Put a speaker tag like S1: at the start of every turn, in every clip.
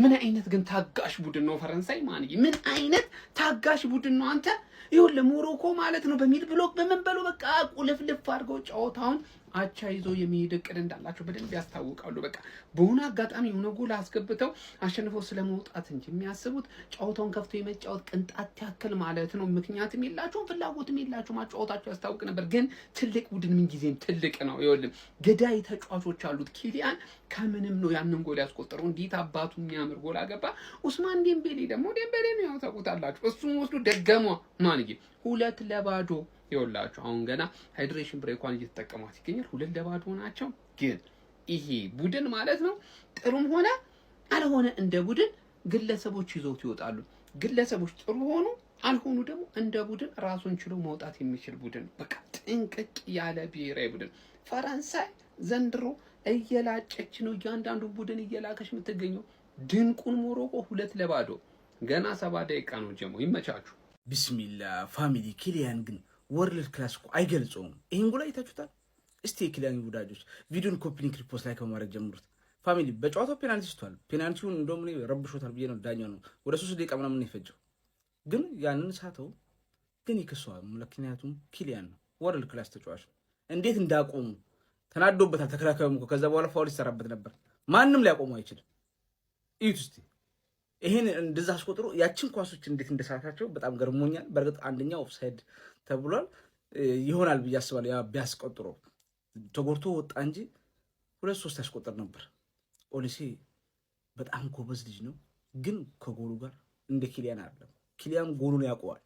S1: ምን አይነት ግን ታጋሽ ቡድን ነው ፈረንሳይ ማንዬ? ምን አይነት ታጋሽ ቡድን ነው አንተ? ይኸውልህ ሞሮኮ ማለት ነው በሚድ ብሎክ በመንበሉ በቃ ቁልፍልፍ አድርገው ጨዋታውን አቻ ይዞ የሚሄድ እቅድ እንዳላቸው በደንብ ያስታውቃሉ። በቃ በሆነ አጋጣሚ የሆነ ጎል አስገብተው አሸንፈው ስለመውጣት እንጂ የሚያስቡት ጨዋታውን ከፍቶ የመጫወት ቅንጣት ያክል ማለት ነው ምክንያትም የላቸውም ፍላጎትም የላቸውም። ማጫወታቸው ያስታውቅ ነበር። ግን ትልቅ ቡድን ምን ጊዜም ትልቅ ነው። ይኸውልህ ገዳይ ተጫዋቾች አሉት። ኪሊያን ከምንም ነው ያንን ጎል ያስቆጠረው። እንዴት አባቱ የሚያምር ጎል አገባ። ኡስማን ዴምቤሌ ደግሞ ዴምቤሌ ነው ያው ታውቁታላችሁ። እሱን ወስዶ ደገመው ማንዬ 2-0 ይወላችሁ። አሁን ገና ሃይድሬሽን ብሬኳን እየተጠቀሟት ይገኛል። 2-0 ናቸው። ግን ይሄ ቡድን ማለት ነው ጥሩም ሆነ አልሆነ እንደ ቡድን ግለሰቦች ይዘውት ይወጣሉ። ግለሰቦች ጥሩ ሆኑ አልሆኑ ደግሞ እንደ ቡድን ራሱን ችሎ መውጣት የሚችል ቡድን በቃ ጥንቅቅ ያለ ብሔራዊ ቡድን። ፈረንሳይ ዘንድሮ እየላጨች ነው እያንዳንዱ ቡድን እየላከች የምትገኘው። ድንቁን ሞሮኮ 2-0 ገና 7 ደቂቃ ነው ጀሞ። ይመቻችሁ።
S2: ቢስሚላ ፋሚሊ ኪሊያን ግን ወርልድ ክላስ እኮ አይገልጸውም። ይሄን ጎል አይታችሁታል? እስቲ የኪሊያን ወዳጆች ቪዲዮን ኮፒ ሊንክ ሪፖስት ላይ ከማድረግ ጀምሩት። ፋሚሊ በጨዋታው ፔናልቲ ስቷል። ፔናልቲውን እንደውም እኔ ረብሾታል ብዬ ነው ዳኛው ነው ወደ 3 ደቂቃ ምናምን የፈጀው። ግን ያንን ሳተው ግን ይከሷል። ምክንያቱም ኪሊያን ነው ወርልድ ክላስ ተጫዋች። እንዴት እንዳቆሙ ተናዶበታል። ተከላካዩም እኮ ከዛ በኋላ ፋውል ይሰራበት ነበር። ማንም ሊያቆሙ አይችልም። እዩት እስቲ ይሄን እንደዛ አስቆጥሮ ያችን ኳሶች እንዴት እንደሳታቸው በጣም ገርሞኛል። በርግጥ አንደኛው ኦፍሳይድ ተብሏል ይሆናል ብዬ አስባለሁ። ያ ቢያስቆጥሮ ተጎርቶ ወጣ እንጂ 2-3 ያስቆጥር ነበር። ኦሊሴ በጣም ጎበዝ ልጅ ነው፣ ግን ከጎሉ ጋር እንደ ኪሊያን አይደለም። ኪሊያን ጎሉን ያውቀዋል፣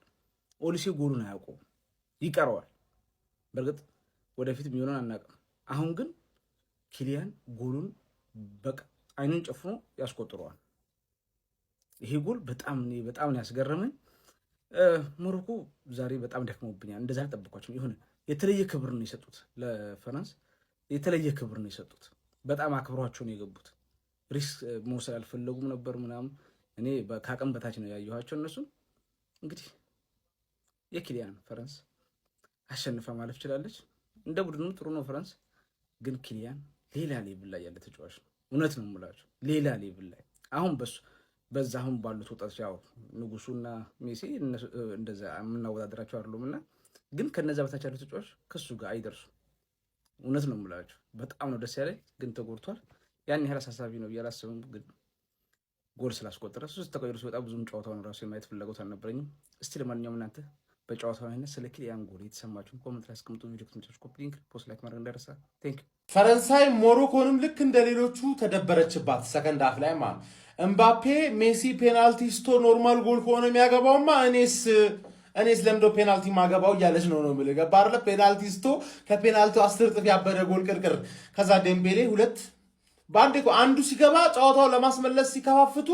S2: ኦሊሴ ጎሉን አያውቀውም፣ ይቀረዋል። በርግጥ ወደፊት የሚሆነውን አናውቅም። አሁን ግን ኪሊያን ጎሉን በቃ አይኑን ጨፍኖ ያስቆጥረዋል። ይሄ ጎል በጣም ነው ያስገረመኝ። ሞሮኮ ዛሬ በጣም ደክመውብኛል። እንደዛ አልጠበኳቸውም። የሆነ የተለየ ክብር ነው የሰጡት ለፈረንስ፣ የተለየ ክብር ነው የሰጡት። በጣም አክብሯቸው ነው የገቡት። ሪስክ መውሰድ አልፈለጉም ነበር ምናምን። እኔ ከአቅም በታች ነው ያየኋቸው እነሱን። እንግዲህ የኪሊያን ፈረንስ አሸንፋ ማለፍ ችላለች። እንደ ቡድኑ ጥሩ ነው ፈረንስ፣ ግን ኪሊያን ሌላ ሌቭል ላይ ያለ ተጫዋች ነው። እውነት ነው የምላቸው፣ ሌላ ሌቭል ላይ አሁን በዛ አሁን ባሉት ወጣቶች ያው ንጉሱና ሜሲ እንደዛ የምናወዳደራቸው አይደሉምና፣ ግን ከነዛ በታች ያሉት ተጫዋች ከሱ ጋር አይደርሱም። እውነት ነው የምላቸው። በጣም ነው ደስ ያለኝ። ግን ተጎድቷል። ያን ያህል አሳሳቢ ነው ያላሰብም፣ ግን ጎል ስላስቆጠረ ሶስት ተቀይሮ ሲወጣ ብዙም ጨዋታውን ራሱ የማየት ፍላጎት አልነበረኝም። እስቲ ለማንኛውም እናንተ በጨዋታው አይነት ስለ ኪሊያን ጎል የተሰማችሁን ኮሜንት ላይ አስቀምጡ። ቪዲዮ ከተመቻችሁ ኮፒ ሊንክ ፖስት ላይክ ማድረግ እንዳይረሳ። ቴንክ ዩ።
S3: ፈረንሳይ ሞሮኮንም ልክ እንደሌሎቹ ተደበረችባት። ሰከንድ ሃፍ ላይ ማለት እምባፔ ሜሲ ፔናልቲ ስቶ ኖርማል ጎል ከሆነ የሚያገባውማ እኔስ ለምዶ ፔናልቲ ማገባው እያለች ነው የምልህ። ገባህ አይደለ? ፔናልቲ ስቶ ከፔናልቲው 10 እጥፍ ያበደ ጎል ቅርቅር። ከዛ ዴምቤሌ 2 በአንድ አንዱ ሲገባ ጨዋታው ለማስመለስ ሲከፋፍቱ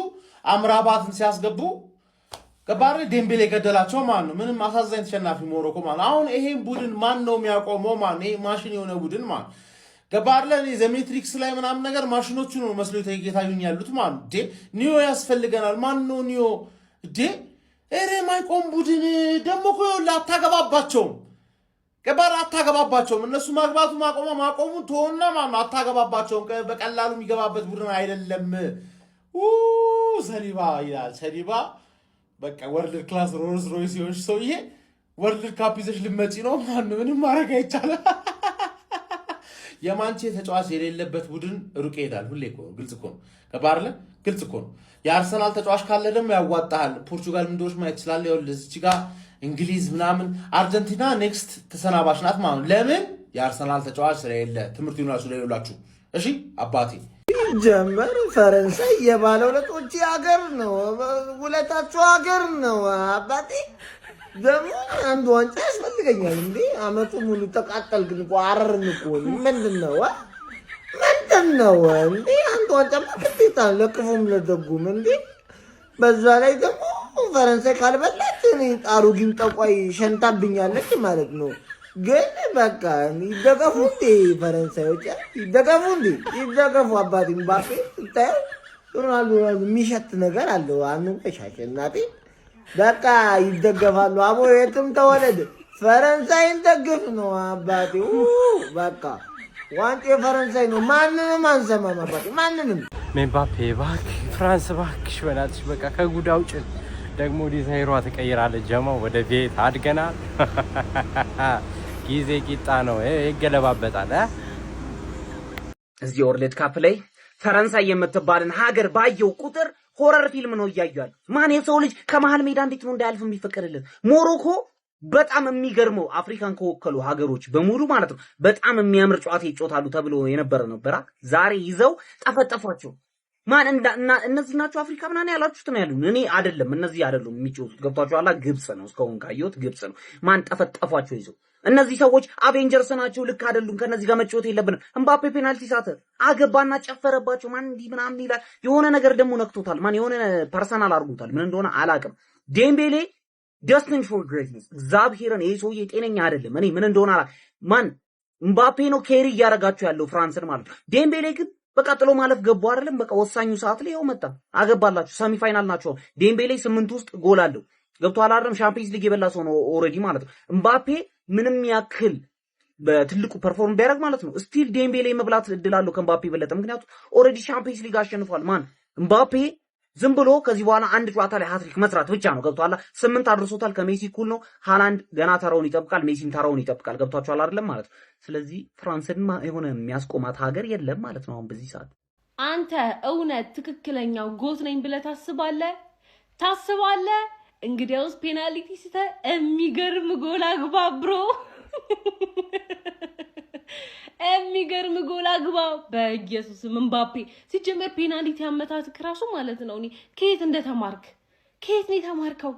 S3: አምራባትን ሲያስገቡ ገባህ አይደል? ዴምቤሌ ገደላቸው ማለት ነው። ምንም አሳዛኝ ተሸናፊ ሞሮኮ ማለት። አሁን ይሄን ቡድን ማን ነው የሚያቆመው? ማን ይሄ ማሽን የሆነ ቡድን ማለት ገባህ አይደል? እኔ ዘሜትሪክስ ላይ ምናምን ነገር ማሽኖቹ ነው መስሎ የታዩኝ ያሉት ማለት ዴ ኒዮ ያስፈልገናል። ማን ነው ኒዮ ዴ እሬ ማይቆም ቡድን ደግሞ እኮ አታገባባቸውም። ገባህ አታገባባቸውም። እነሱ ማግባቱ ማቆሙ ተወና ማለት አታገባባቸውም። በቀላሉ የሚገባበት ቡድን አይደለም። ሰሊባ ይላል ሰሊባ። በቃ ወርልድ ክላስ ሮልስ ሮይስ ሲሆን ሰውዬ ወርልድ ካፕ ይዘሽ ልመጪ ነው ማለት ምንም ማድረግ አይቻልም። የማንቼ ተጫዋች የሌለበት ቡድን ሩቅ ይሄዳል። ሁሌ እኮ ግልጽ እኮ ነው። ገባህ አይደል? ግልጽ እኮ ነው። የአርሰናል ተጫዋች ካለ ደግሞ ያዋጣሃል። ፖርቹጋል ምንድነው ማየት ይችላል። ይኸውልህ እዚች ጋር እንግሊዝ ምናምን አርጀንቲና ኔክስት ተሰናባሽ ናት ማለት ነው። ለምን? የአርሰናል ተጫዋች ስለሌለ። ትምህርት ይኑራችሁ ለሌላችሁ። እሺ አባቴ
S4: ጀመር ፈረንሳይ የባለውለቶች ሀገር ነው። ውለታቸው ሀገር ነው አባቴ። ደግሞ አንድ ዋንጫ ያስፈልገኛል እንዴ? አመቱ ሙሉ ተቃጠልክን እኮ አረርን እኮ። ምንድነው እንዴ? አንድ ዋንጫ ግዴታ ለክፉም ለደጉም እንዴ። በዛ ላይ ደግሞ ፈረንሳይ ካልበላች እኔ ጣሩ ጊም ጠቋይ ሸንታብኛለች ማለት ነው። ግን በቃ ይደገፉ እንዴ ፈረንሳዮች፣ ይደገፉ አባቴ። ምባፔ ስታየው ሮናልዶ የሚሸት ነገር አለው። አንቆሻሽ እናቴ በቃ ይደገፋሉ። አቦ የትም ተወለድ ፈረንሳይን ደግፍ ነው አባቴ። በቃ ዋንጫ የፈረንሳይ ነው። ማንንም አንሰማም አባቴ፣ ማንንም።
S5: ምባፔ እባክህ ፍራንስ ባክሽ በናትሽ በቃ ከጉድ አውጭን። ደግሞ ዲዛይሯ ተቀይራለች። ጀማው ወደ ቤት አድገናል። ጊዜ ቂጣ ነው ይገለባበጣል።
S6: እዚህ ወርልድ ካፕ ላይ ፈረንሳይ የምትባልን ሀገር ባየው ቁጥር ሆረር ፊልም ነው እያያል። ማን የሰው ልጅ ከመሃል ሜዳ እንዴት ነው እንዳያልፍ የሚፈቀድልን? ሞሮኮ በጣም የሚገርመው አፍሪካን ከወከሉ ሀገሮች በሙሉ ማለት ነው በጣም የሚያምር ጨዋታ ይጫወታሉ ተብሎ የነበረ ነበር። ዛሬ ይዘው ጠፈጠፏቸው። ማን እነዚህ ናቸው አፍሪካ ምናምን ያላችሁት ነው ያሉን። እኔ አይደለም እነዚህ አይደሉም የሚጫወቱት። ገብቷችኋል? ግብጽ ነው እስካሁን ካየሁት ግብጽ ነው። ማን ጠፈጠፏቸው ይዘው። እነዚህ ሰዎች አቬንጀርስ ናቸው። ልክ አይደሉም። ከነዚህ ጋር መጫወት የለብንም። እምባፔ ፔናልቲ ሳተ አገባና ጨፈረባቸው። ማን እንዲህ ምናምን ይላል። የሆነ ነገር ደግሞ ነክቶታል። ማን የሆነ ፐርሰናል አድርጎታል። ምን እንደሆነ አላውቅም። ዴምቤሌ destined for greatness እግዚአብሔርን ይሄ ሰውዬ ጤነኛ አይደለም። እኔ ምን እንደሆነ አላ ማን እምባፔ ነው ኬሪ እያደረጋቸው ያለው ፍራንስን ማለት ነው። ዴምቤሌ ግን በቃ ጥሎ ማለፍ ገቡ አይደለም። በቃ ወሳኙ ሰዓት ላይ ይኸው መጣ አገባላችሁ። ሰሚ ፋይናል ናቸው። ዴምቤሌ 8 ውስጥ ጎል አለው። ገብቷል አይደለም? ሻምፒየንስ ሊግ የበላ ሰው ነው ኦሬዲ ማለት ነው። እምባፔ ምንም ያክል በትልቁ ፐርፎርም ቢያደርግ ማለት ነው ስቲል ዴምቤሌ መብላት እድል አለው ከእምባፔ በለጠ። ምክንያቱም ኦሬዲ ሻምፒየንስ ሊግ አሸንፏል። ማን እምባፔ ዝም ብሎ ከዚህ በኋላ አንድ ጨዋታ ላይ ሃትሪክ መስራት ብቻ ነው። ገብቷል? 8 አድርሶታል። ከሜሲ እኩል ነው። ሃላንድ ገና ተራውን ይጠብቃል። ሜሲም ተራውን ይጠብቃል። ገብቷችኋል አይደለም ማለት ነው። ስለዚህ ፍራንስን የሆነ የሚያስቆማት ሀገር የለም ማለት ነው አሁን በዚህ ሰዓት።
S7: አንተ እውነት ትክክለኛው ጎት ነኝ ብለህ ታስባለህ? እንግዲያውስ ፔናልቲ ስተ የሚገርም ጎል አግባ ብሮ የሚገርም ጎል አግባ። በኢየሱስ እምባፔ ሲጀመር ፔናልቲ አመታት ክራሱ ማለት ነው። እኔ ከየት ነው የተማርከው?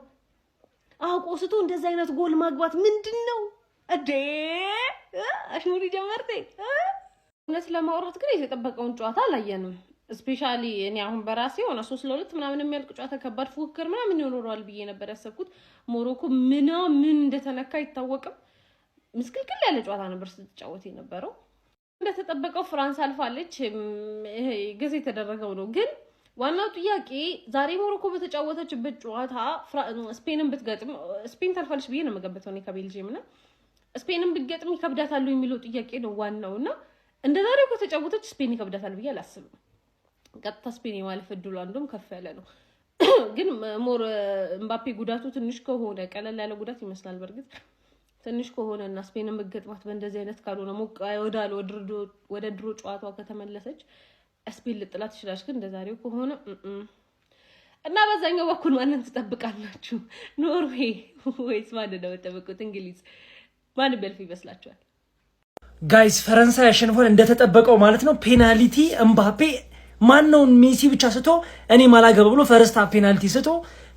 S7: አቆስቶ እንደዛ አይነት ጎል ማግባት ምንድነው እዴ? አሽሙሪ ጀመርቴ። እውነት ለማውራት ግን የተጠበቀውን ጨዋታ አላየንም። ስፔሻሊ እኔ አሁን በራሴ ሆነ 3-2 ምናምን የሚያልቅ ጨዋታ ከባድ ፉክክር ምናምን ይኖረዋል ብዬ ነበር ያሰብኩት። ሞሮኮ ምን እንደተነካ አይታወቅም። ምስክልክል ያለ ጨዋታ ነበር ስትጫወት የነበረው። እንደተጠበቀው ፍራንስ አልፋለች። ገዜ የተደረገው ነው። ግን ዋናው ጥያቄ ዛሬ ሞሮኮ በተጫወተችበት ጨዋታ ስፔንን ብትገጥም ስፔን ታልፋለች ብዬ ነው የምገምተው እኔ ከቤልጂየም እና ስፔንን ብትገጥም ይከብዳታል የሚለው ጥያቄ ነው ዋናውና እንደ ዛሬው ከተጫወተች ስፔን ይከብዳታል ብዬ አላስብም። ቀጥታ ስፔን የማለፍ እድሉ አንዱም ከፍ ያለ ነው። ግን ሞር እምባፔ ጉዳቱ ትንሽ ከሆነ ቀለል ያለ ጉዳት ይመስላል በርግጥ ትንሽ ከሆነና ስፔንን በገጥማት በእንደዚህ አይነት ካልሆነ ሞቃ ወዳለ ወደ ድሮ ጨዋታው ከተመለሰች ስፔን ልጥላት ትችላለች። ግን እንደዛሬው ከሆነ እና በዛኛው በኩል ማንን ትጠብቃላችሁ? ኖርዌይ ወይስ ማን ነው የምትጠብቁት? እንግሊዝ ማን ቢያልፍ ይመስላችኋል?
S8: ጋይስ ፈረንሳይ አሸንፏል እንደተጠበቀው ማለት ነው። ፔናልቲ እምባፔ ማንነው ሜሲ ብቻ ስቶ እኔ ማላገባ ብሎ ፈርስት ሃፍ ፔናልቲ ስቶ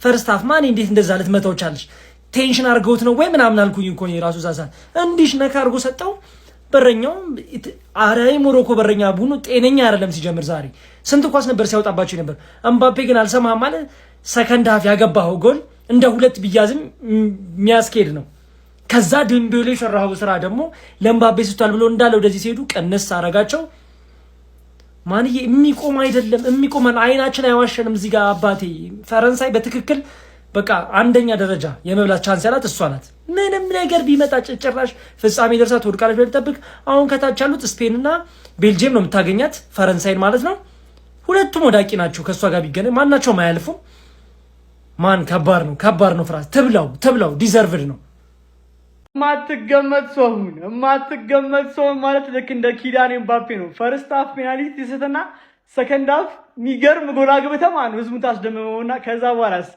S8: ፈርስት ሃፍ ማን እንዴት እንደዛ ልትመታው ቻለች? ቴንሽን አርገውት ነው ወይ ምናምን አልኩኝ እኮ ነው ራሱ ዛዛ እንዲሽ ነካ አርጎ ሰጠው። በረኛው አራይ ሞሮኮ በረኛ ቡኑ ጤነኛ አይደለም ሲጀምር። ዛሬ ስንት ኳስ ነበር ሲያወጣባቸው ነበር። እምባፔ ግን አልሰማም ማለት ሰከንድ ሃፍ ያገባው ጎል እንደ ሁለት ቢያዝም የሚያስኬድ ነው። ከዛ ዴምቤሌ ሰራው ስራ ደግሞ ለእምባፔ ስቷል ብሎ እንዳለ ወደዚህ ሲሄዱ ቀነስ አረጋቸው። ማንዬ የሚቆም አይደለም የሚቆም አይናችን አይዋሸንም። እዚህ ጋር አባቴ ፈረንሳይ በትክክል በቃ አንደኛ ደረጃ የመብላት ቻንስ ያላት እሷ ናት። ምንም ነገር ቢመጣ ጭራሽ ፍጻሜ ደርሳ ትወድቃለች ብለን ጠብቅ። አሁን ከታች ያሉት ስፔንና ቤልጂየም ነው የምታገኛት ፈረንሳይን ማለት ነው። ሁለቱም ወዳቂ ናቸው። ከሷ ጋር ቢገናኝ ማናቸውም አያልፉም። ማን ከባድ ነው ፍራንስ ትብላው ዲዘርቭድ ነው።
S9: ማትገመት ሰው ማለት ልክ እንደ ኪሊያን ኤምባፔ ነው። ፈርስት ሃፍ ፔናልቲ ሲሰተና ሰከንድ ሃፍ የሚገርም ጎል አግብተህ ማለት ህዝቡን ታስደምመውና ከዛ በኋላስ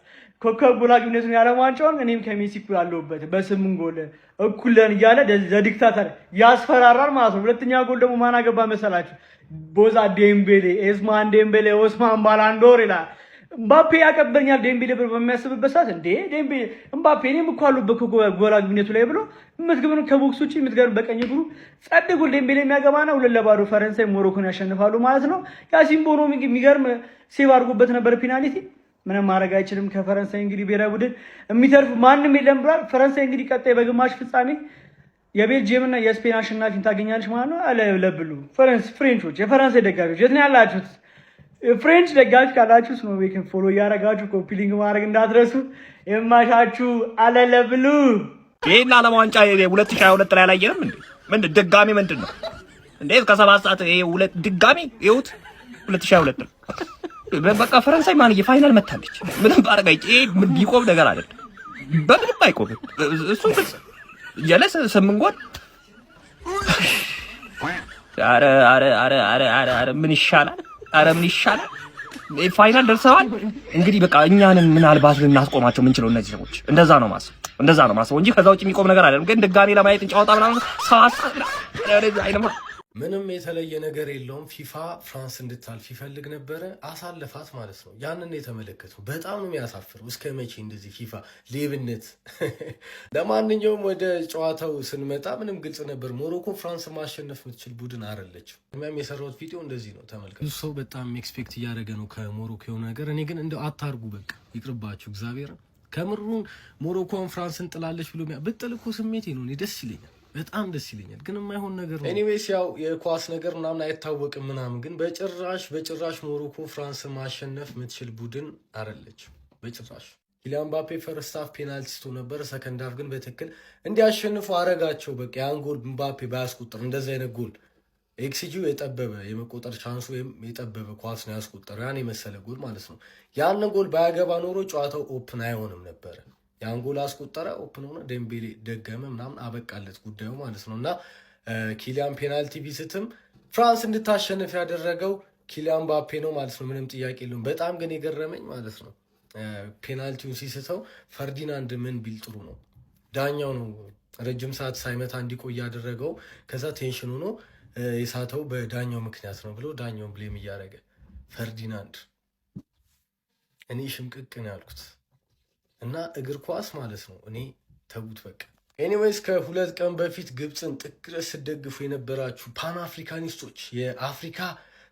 S9: ኮከብ ጎል አግቢነቱን ያለ ዋንጫውን እኔም ከሜሲ እኩል አለሁበት በ8 ጎል እኩል ነን እያለ ለዲክታተር ያስፈራራል ማለት ነው። ሁለተኛ ጎል ደግሞ ማን አገባ መሰላችሁ? ቦዛ ዴምቤሌ፣ ኦስማን ዴምቤሌ፣ ኦስማን ባላንዶር ይላል። እምባፔ ያቀበኛል ዴምቤሌ ብሎ በሚያስብበት ሰዓት እንዴ ዴምቤሌ እምባፔ እኔም እኮ አለሁበት ጎል አግቢነቱ ላይ ብሎ የምትገርም ከቦክስ ውጪ የምትገርም በቀኝ እግሩ ጸድ ጎል ዴምቤሌ የሚያገባና 2-0 ፈረንሳይ ሞሮኮን ያሸንፋሉ ማለት ነው። ያሲን ቦኖ የሚገርም ሴቭ አድርጎበት ነበር ፔናልቲ። ምንም ማድረግ አይችልም። ከፈረንሳይ እንግዲህ ብሔራዊ ቡድን የሚተርፍ ማንም የለም ብሏል። ፈረንሳይ እንግዲህ ቀጣይ በግማሽ ፍጻሜ የቤልጂየም እና የስፔን አሸናፊን ታገኛለች ማለት ነው። አለብሉ ፍሬንቾች፣ የፈረንሳይ ደጋፊዎች የት ነው ያላችሁት? ፍሬንች ደጋፊ ካላችሁ ስኖቤክን ፎሎ እያደረጋችሁ ኮፒ ሊንክ ማድረግ እንዳትረሱ። የማሻችሁ አለለብሉ።
S10: ይሄን ዓለም ዋንጫ 2022 ላይ አላየንም እንዴ? ምንድን ድጋሚ ምንድን ነው እንዴ? ከ7 ሰዓት ይሄ ድጋሚ ይሁት 2022 በቃ ፈረንሳይ ማን የፋይናል መታለች። ምንም ባረጋይ ምን ቢቆም ነገር አይደለም። በምንም አይቆም። እሱ ግልጽ ጀለስ 8 ጎል አረ ምን ይሻላል? ፋይናል ደርሰዋል። እንግዲህ በቃ እኛንን ምናልባት ልናስቆማቸው የምንችለው እነዚህ ሰዎች እንደዛ ነው ማሰብ እንጂ ከዛ ውጭ የሚቆም ነገር አይደለም። ግን ድጋሜ ለማየት እንጫወታ ምናምን
S11: ምንም የተለየ ነገር የለውም። ፊፋ ፍራንስ እንድታልፍ ይፈልግ ነበረ፣ አሳለፋት ማለት ነው። ያንን የተመለከተው በጣም ነው የሚያሳፍረው። እስከ መቼ እንደዚህ ፊፋ ሌብነት? ለማንኛውም ወደ ጨዋታው ስንመጣ ምንም ግልጽ ነበር። ሞሮኮ ፍራንስ ማሸነፍ የምትችል ቡድን አይደለችም። እኛም የሰራሁት ቪዲዮ እንደዚህ ነው፣ ተመልከቱ። ብዙ ሰው በጣም ኤክስፔክት እያደረገ ነው ከሞሮኮ የሆነ ነገር። እኔ ግን እንደው አታርጉ፣ በቃ ይቅርባችሁ። እግዚአብሔር ከምሩን ሞሮኮን ፍራንስን ጥላለች ብሎ ብጥል እኮ ስሜቴ ነው። እኔ ደስ ይለኛል፣ በጣም ደስ ይለኛል። ግን የማይሆን ነገር ነው። ኤኒዌይስ ያው የኳስ ነገር ምናምን አይታወቅም ምናምን፣ ግን በጭራሽ ሞሮኮ ፍራንስ ማሸነፍ የምትችል ቡድን አይደለችም በጭራሽ። ኪሊያን ምባፔ ፈርስት ሃፍ ፔናልቲ ስቶ ነበር፣ ሰከንድ ሃፍ ግን በትክክል እንዲያሸንፉ አረጋቸው። በቃ ያን ጎል ምባፔ ባያስቆጥር እንደዛ አይነት ጎል ኤክስጂው የጠበበ የመቆጠር ቻንሱ ወይም የጠበበ ኳስ ነው ያስቆጠረው፣ ያን የመሰለ ጎል ማለት ነው። ያን ጎል ባያገባ ኖሮ ጨዋታው ኦፕን አይሆንም ነበር። ያን ጎል አስቆጠረ፣ ኦፕን ሆነ፣ ዴምቤሌ ደገመ ምናምን አበቃለት ጉዳዩ ማለት ነው። እና ኪሊያን ፔናልቲ ቢስትም ፍራንስ እንድታሸንፍ ያደረገው ኪሊያን ምባፔ ነው ማለት ነው። ምንም ጥያቄ የለውም። በጣም ግን የገረመኝ ማለት ነው ፔናልቲውን ሲስተው ፈርዲናንድ ምን ቢል ጥሩ ነው፣ ዳኛው ነው ረጅም ሰዓት ሳይመታ እንዲቆይ ያደረገው። ከዛ ቴንሽን ሆኖ የሳተው በዳኛው ምክንያት ነው ብሎ ዳኛውን ብሌም እያደረገ ፈርዲናንድ፣ እኔ ሽምቅቅ ነው ያልኩት። እና እግር ኳስ ማለት ነው እኔ ተውት በቃ። ኤኒዌይስ ከ2 ቀን በፊት ግብፅን ጥግ ድረስ ስደግፉ የነበራችሁ ፓን አፍሪካኒስቶች፣ የአፍሪካ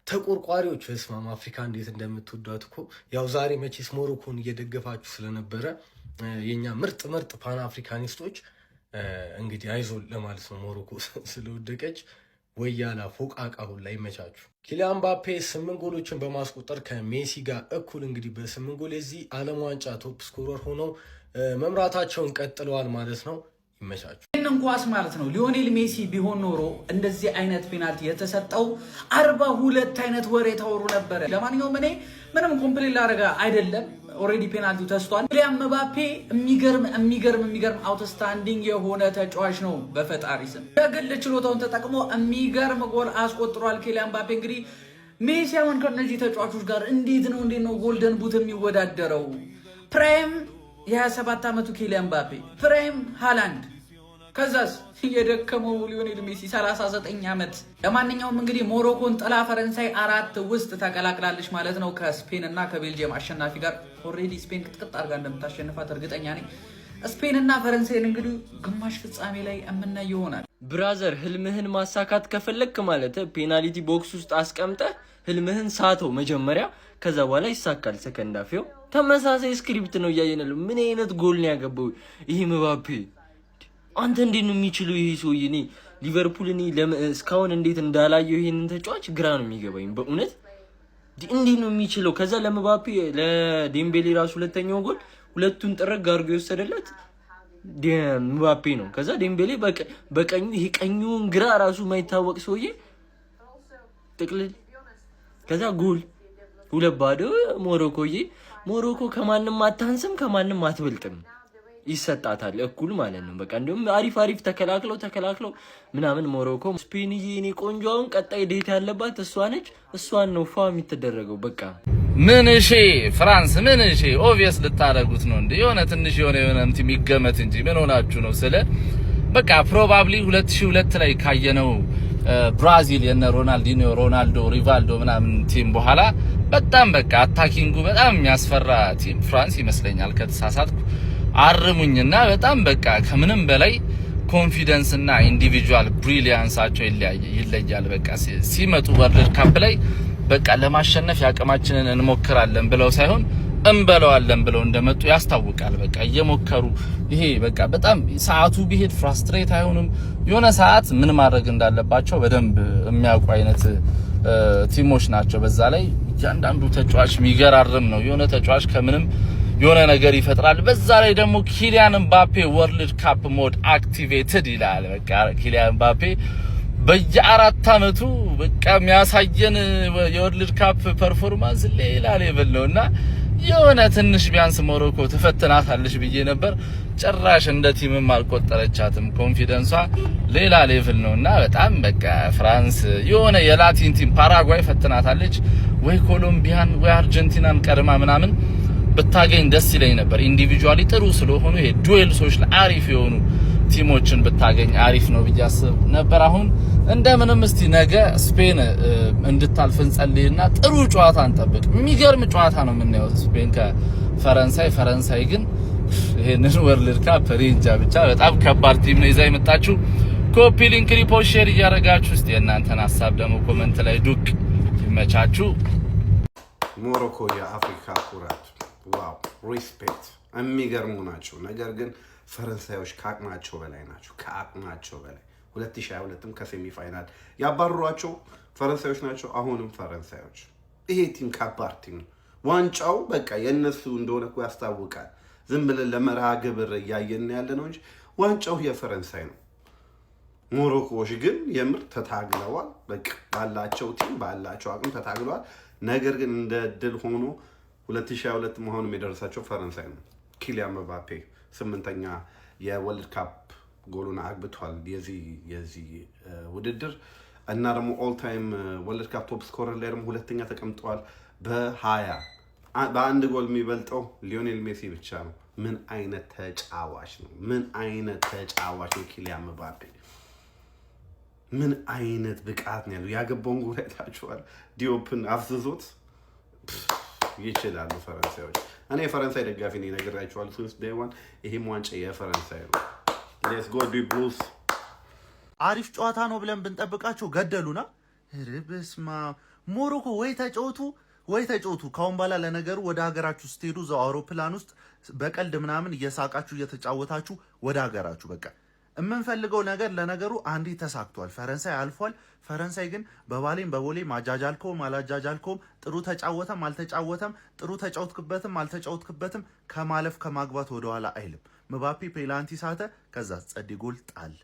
S11: ተቆርቋሪዎች፣ በስማም አፍሪካ እንዴት እንደምትወዷት እኮ ያው ዛሬ መቼስ ሞሮኮን እየደገፋችሁ ስለነበረ የኛ ምርጥ ፓን አፍሪካኒስቶች እንግዲህ አይዞን ለማለት ነው። ሞሮኮ ስለወደቀች ወያላ ፎቃቃ ሁላ ይመቻችሁ። ኪሊያን ምባፔ 8 ጎሎችን በማስቆጠር ከሜሲ ጋር እኩል እንግዲህ በ8 ጎል የዚህ ዓለም ዋንጫ ቶፕ ስኮረር ሆነው መምራታቸውን ቀጥለዋል ማለት ነው። ይመቻችሁ።
S6: ይህንን ኳስ ማለት ነው ሊዮኔል ሜሲ ቢሆን ኖሮ እንደዚህ አይነት ፔናልቲ የተሰጠው 42 አይነት ወሬ ታወሩ ነበረ። ለማንኛውም እኔ ምንም ኮምፕሌት ላደርግ አይደለም፣ ኦልሬዲ ፔናልቲው ተስቷል። ኪሊያን ምባፔ የሚገርም አውትስታንዲንግ የሆነ ተጫዋች ነው። በፈጣሪ ስም በግል ችሎታውን ተጠቅሞ የሚገርም ጎል አስቆጥሯል ኪሊያን ምባፔ። እንግዲህ ሜሲ አሁን ከነዚህ ተጫዋቾች ጋር እንዴት ነው ጎልደን ቡት የሚወዳደረው? ፕራይም የ27 ዓመቱ ኪሊያን ምባፔ፣ ፕራይም ሃላንድ፣ ከዛስ የደከመው ሊዮኔል ሜሲ 39 ዓመት። ለማንኛውም እንግዲህ ሞሮኮን ጥላ ፈረንሳይ 4 ውስጥ ተቀላቅላለች ማለት ነው ከስፔን እና ከቤልጅየም አሸናፊ ጋር። ኦልሬዲ ስፔን ቅጥቅጥ አድርጋ እንደምታሸንፋት እርግጠኛ ነኝ። ስፔን እና ፈረንሳይን እንግዲህ ግማሽ ፍጻሜ ላይ የምናይ ይሆናል።
S5: ብራዘር ህልምህን ማሳካት ከፈለክ ማለት ፔናልቲ ቦክስ ውስጥ አስቀምጠህ ህልምህን ሳተው መጀመሪያ፣ ከዛ በኋላ ይሳካል። ሰከንድ አፌው ተመሳሳይ ስክሪፕት ነው እያየነው። ምን አይነት ጎል ነው ያገባው ይሄ ምባፔ? አንተ እንዴት ነው የሚችለው ይሄ ሰውዬ? እኔ ሊቨርፑል እስካሁን እንዴት እንዳላየው ይሄንን ተጫዋች ግራ ነው የሚገባኝ በእውነት። እንዴት ነው የሚችለው? ከዛ ለምባፔ ለዴምቤሌ ራሱ ሁለተኛው ጎል ሁለቱን ጥረግ አድርጎ የወሰደለት ምባፔ ነው። ከዛ ዴምቤሌ በቀኙ ይሄ ቀኙን ግራ ራሱ የማይታወቅ ሰውዬ ጥቅልል፣ ከዛ ጎል 2-0 ሞሮኮዬ። ሞሮኮ ከማንም አታንስም ከማንም አትበልጥም፣ ይሰጣታል እኩል ማለት ነው። በቃ እንደውም አሪፍ ተከላክለው ምናምን ሞሮኮ። ስፔንዬ እኔ ቆንጆውን ቀጣይ ዴት ያለባት እሷ ነች። እሷን ነው ፏ የሚተደረገው በቃ።
S12: ምን እሺ ፍራንስ ምን እሺ ኦብቪየስ ልታረጉት ነው እንዴ? የሆነ ትንሽ የሆነ እንት የሚገመት እንጂ ምን ሆናችሁ ነው? ስለ በቃ ፕሮባብሊ 2002 ላይ ካየነው ብራዚል የነ ሮናልዲኒዮ፣ ሮናልዶ፣ ሪቫልዶ ምናምን ቲም በኋላ በጣም በቃ አታኪንጉ በጣም የሚያስፈራ ቲም ፍራንስ ይመስለኛል። ከተሳሳትኩ አርሙኝና በጣም በቃ ከምንም በላይ ኮንፊደንስ እና ኢንዲቪጁዋል ብሪሊያንሳቸው ይለያል። በቃ ሲመጡ ወርልድ ካፕ ላይ በቃ ለማሸነፍ ያቅማችንን እንሞክራለን ብለው ሳይሆን እንበለዋለን ብለው እንደመጡ ያስታውቃል። በቃ እየሞከሩ ይሄ በቃ በጣም ሰዓቱ ቢሄድ ፍራስትሬት አይሆኑም። የሆነ ሰዓት ምን ማድረግ እንዳለባቸው በደንብ የሚያውቁ አይነት ቲሞች ናቸው። በዛ ላይ እያንዳንዱ ተጫዋች የሚገራርም ነው። የሆነ ተጫዋች ከምንም የሆነ ነገር ይፈጥራል። በዛ ላይ ደግሞ ኪሊያን ምባፔ ወርልድ ካፕ ሞድ አክቲቬትድ ይላል። በቃ ኪሊያን ምባፔ በየ4 አመቱ በቃ የሚያሳየን የወርልድ ካፕ ፐርፎርማንስ ሌላ ሌቭል ነውና የሆነ ትንሽ ቢያንስ ሞሮኮ ተፈትናታለች ብዬ ነበር። ጭራሽ እንደ ቲምም አልቆጠረቻትም። ኮንፊደንሷ ሌላ ሌቭል ነውና በጣም በቃ ፍራንስ የሆነ የላቲን ቲም ፓራጓይ ፈትናታለች። ወይ ኮሎምቢያን ወይ አርጀንቲናን ቀድማ ምናምን ብታገኝ ደስ ይለኝ ነበር። ኢንዲቪጁዋሊ ጥሩ ስለሆኑ ይሄ ዱዌልሶች አሪፍ የሆኑ ቲሞችን ብታገኝ አሪፍ ነው ብዬ አስብ ነበር። አሁን እንደምንም እስቲ ነገ ስፔን እንድታልፍ እንጸልይና ጥሩ ጨዋታ እንጠብቅ። የሚገርም ጨዋታ ነው የምናየው ስፔን ከፈረንሳይ። ፈረንሳይ ግን ይሄንን ወርልድ ካፕ ሬንጃ ብቻ በጣም ከባድ ቲም ነው ይዛ የመጣችሁ። ኮፒ ሊንክ ሪፖስት ሼር እያደረጋችሁ እስቲ የእናንተን ሐሳብ ደግሞ ኮሜንት ላይ ዱቅ ይመቻችሁ።
S13: ሞሮኮ የአፍሪካ ኩራት፣ ዋው ሪስፔክት፣ የሚገርሙ ናቸው። ነገር ግን ፈረንሳዮች ከአቅማቸው በላይ ናቸው። ከአቅማቸው በላይ 2022ም ከሴሚ ፋይናል ያባረሯቸው ፈረንሳዮች ናቸው። አሁንም ፈረንሳዮች ይሄ ቲም ከባድ ቲም ነው። ዋንጫው በቃ የነሱ እንደሆነ እኮ ያስታውቃል። ዝም ብለን ለመርሃ ግብር እያየን ያለ ነው እንጂ ዋንጫው የፈረንሳይ ነው። ሞሮኮዎች ግን የምር ተታግለዋል። በቃ ባላቸው ቲም ባላቸው አቅም ተታግለዋል። ነገር ግን እንደ ድል ሆኖ 2022 መሆኑም የደረሳቸው ፈረንሳይ ነው። ኪሊያን ምባፔ 8ኛ የወርልድ ካፕ ጎሉን አግብቷል የዚህ ውድድር እና ደግሞ ኦል ታይም ወርልድ ካፕ ቶፕ ስኮረር ላይ ደግሞ 2ኛ ተቀምጠዋል በ20 በአንድ ጎል የሚበልጠው ሊዮኔል ሜሲ ብቻ ነው። ምን አይነት ተጫዋች ነው! ምን አይነት ተጫዋች ነው ኪሊያን ምባፔ! ምን አይነት ብቃት ነው ያለው! ያገባውን ጎል አይታችኋል። ዲዮፕን አፍዝዞት ይችላሉ ፈረንሳዮች። እኔ የፈረንሳይ ደጋፊ ነኝ፣ ነግራችኋለሁ። ሶስት ዴዋን ይሄም ዋንጫ የፈረንሳይ ነው። ሌትስ ጎ ዲ ብሉስ።
S3: አሪፍ ጨዋታ ነው ብለን ብንጠብቃቸው ገደሉና። በስመ አብ ሞሮኮ ወይ ተጫወቱ። ካሁን በኋላ ለነገሩ ወደ ሀገራችሁ ስትሄዱ እዛው አውሮፕላን ውስጥ በቀልድ ምናምን እየሳቃችሁ እየተጫወታችሁ ወደ ሀገራችሁ በቃ የምንፈልገው ነገር ለነገሩ አንዴ ተሳክቷል። ፈረንሳይ አልፏል። ፈረንሳይ ግን በቦሌም አጃጃልከውም አላጃጃልከውም ጥሩ ተጫወተም አልተጫወተም ጥሩ ተጫወትክበትም አልተጫወትክበትም ከማለፍ ከማግባት ወደኋላ አይልም። ምባፔ ፔናልቲ ሳተ፣ ከዛ ጸዲ ጎል ጣል።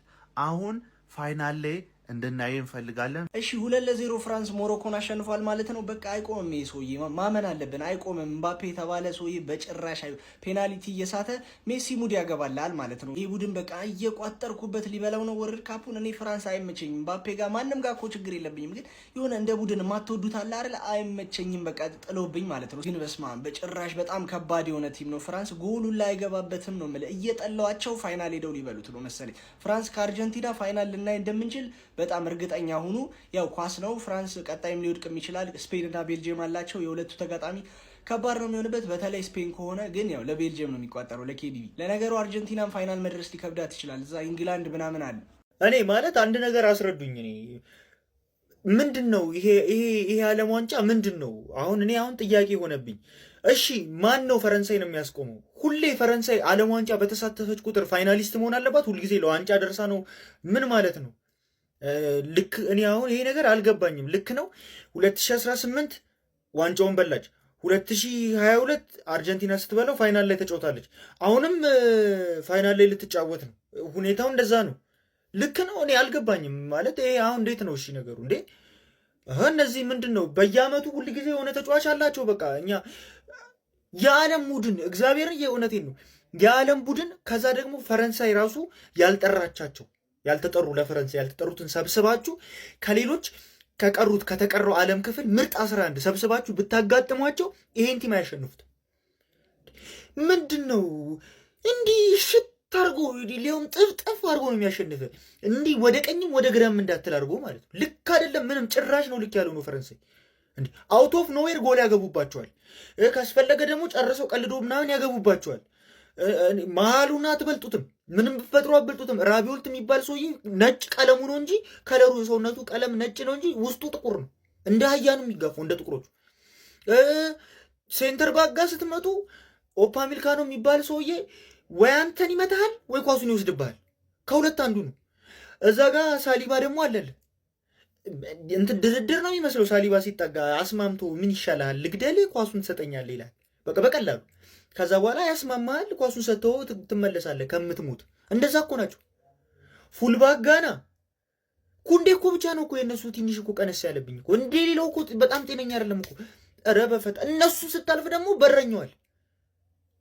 S3: አሁን ፋይናል ላይ እንድናይ እንፈልጋለን።
S8: እሺ 2-0 ፍራንስ ሞሮኮን አሸንፏል ማለት ነው። በቃ አይቆምም፣ ይሄ ሰውዬ ማመን አለብን። አይቆምም። ምባፔ የተባለ ሰውዬ በጭራሽ ፔናልቲ እየሳተ ሜሲ ሙድ ያገባላል ማለት ነው። ይህ ቡድን በቃ እየቋጠርኩበት ሊበላው ነው ወርልድ ካፑን። እኔ ፍራንስ አይመቸኝም። ምባፔ ጋር ማንም ጋር እኮ ችግር የለብኝም፣ ግን የሆነ እንደ ቡድን የማትወዱት አለ አይደል? አይመቸኝም። በቃ ጥሎብኝ ማለት ነው። ግን በስመ አብ በጭራሽ በጣም ከባድ የሆነ ቲም ነው ፍራንስ። ጎሉን ላይ አይገባበትም ነው የምልህ። እየጠላዋቸው ፋይናል ሄደው ሊበሉት ነው መሰለኝ። ፍራንስ ከአርጀንቲና ፋይናል ልናይ እንደምንችል በጣም እርግጠኛ ሁኑ። ያው ኳስ ነው። ፍራንስ ቀጣይም ሊወድቅም ይችላል። ስፔን እና ቤልጂየም አላቸው። የሁለቱ ተጋጣሚ ከባድ ነው የሚሆንበት፣ በተለይ ስፔን ከሆነ ግን ያው ለቤልጂየም ነው የሚቋጠረው ለኬዲቢ። ለነገሩ አርጀንቲናም ፋይናል መድረስ ሊከብዳት ይችላል። እዛ ኢንግላንድ ምናምን አለ።
S4: እኔ ማለት አንድ ነገር አስረዱኝ። እኔ ምንድን ነው ይሄ ዓለም ዋንጫ ምንድን ነው? አሁን ጥያቄ ሆነብኝ። እሺ ማን ነው ፈረንሳይ ነው የሚያስቆመው? ሁሌ ፈረንሳይ ዓለም ዋንጫ በተሳተፈች ቁጥር ፋይናሊስት መሆን አለባት? ሁልጊዜ ለዋንጫ ደርሳ ነው? ምን ማለት ነው? ልክ እኔ አሁን ይሄ ነገር አልገባኝም። ልክ ነው 2018 ዋንጫውን በላች፣ 2022 አርጀንቲና ስትበላው ፋይናል ላይ ተጫውታለች። አሁንም ፋይናል ላይ ልትጫወት ነው። ሁኔታው እንደዛ ነው። ልክ ነው። እኔ አልገባኝም ማለት ይሄ አሁን እንዴት ነው? እሺ ነገሩ እንዴ እነዚህ ምንድን ነው? በየአመቱ ሁልጊዜ የሆነ ተጫዋች አላቸው። በቃ እኛ የዓለም ቡድን እግዚአብሔርን የእውነቴን ነው የዓለም ቡድን ከዛ ደግሞ ፈረንሳይ ራሱ ያልጠራቻቸው ያልተጠሩ ለፈረንሳይ ያልተጠሩትን ሰብስባችሁ ከሌሎች ከተቀረው ዓለም ክፍል ምርጥ 11 ሰብስባችሁ ብታጋጥሟቸው ይሄን ቲም አያሸንፉት። ምንድን ነው እንዲህ ሽት አድርጎ ሊሆን ጥፍጥፍ አድርጎ ነው የሚያሸንፍ። እንዲህ ወደ ቀኝም ወደ ግራም እንዳትል አድርጎ ማለት ነው። ልክ አይደለም። ምንም ጭራሽ ነው ልክ ያለው ነው ፈረንሳይ። እንዴ አውት ኦፍ ኖዌር ጎል ያገቡባቸዋል። ካስፈለገ ደግሞ ጨርሰው ቀልዶ ምናምን ያገቡባቸዋል። መሀሉን አትበልጡትም። ምንም ብትፈጥሩ አትበልጡትም። ራቢዮልት የሚባል ሰውዬ ነጭ ቀለሙ ነው እንጂ ከለሩ የሰውነቱ ቀለም ነጭ ነው እንጂ ውስጡ ጥቁር ነው። እንደ አህያ ነው የሚጋፋው እንደ ጥቁሮቹ። ሴንተር ባክ ጋር ስትመጡ ኦፓሚልካኖ የሚባል ሰውዬ ወይ አንተን ይመታሃል ወይ ኳሱን ይወስድብሃል። ከሁለት አንዱ ነው። እዛ ጋር ሳሊባ ደግሞ አለል እንትን ድርድር ነው የሚመስለው። ሳሊባ ሲጠጋ አስማምቶ ምን ይሻልሃል ልግደልህ ኳሱን ትሰጠኛለህ ይላል። በቃ በቀላሉ ከዛ በኋላ ያስማማሃል። ኳሱን ሰጥተው ትመለሳለህ ከምትሞት። እንደዛ እኮ ናቸው። ፉልባክ ጋና ኩንዴ እኮ ብቻ ነው እኮ የነሱ ትንሽ እኮ ቀነስ ያለብኝ እኮ እንዴ ሌላው እኮ በጣም ጤነኛ አይደለም እኮ። ኧረ በፈጣ እነሱ ስታልፍ ደግሞ በረኛዋል።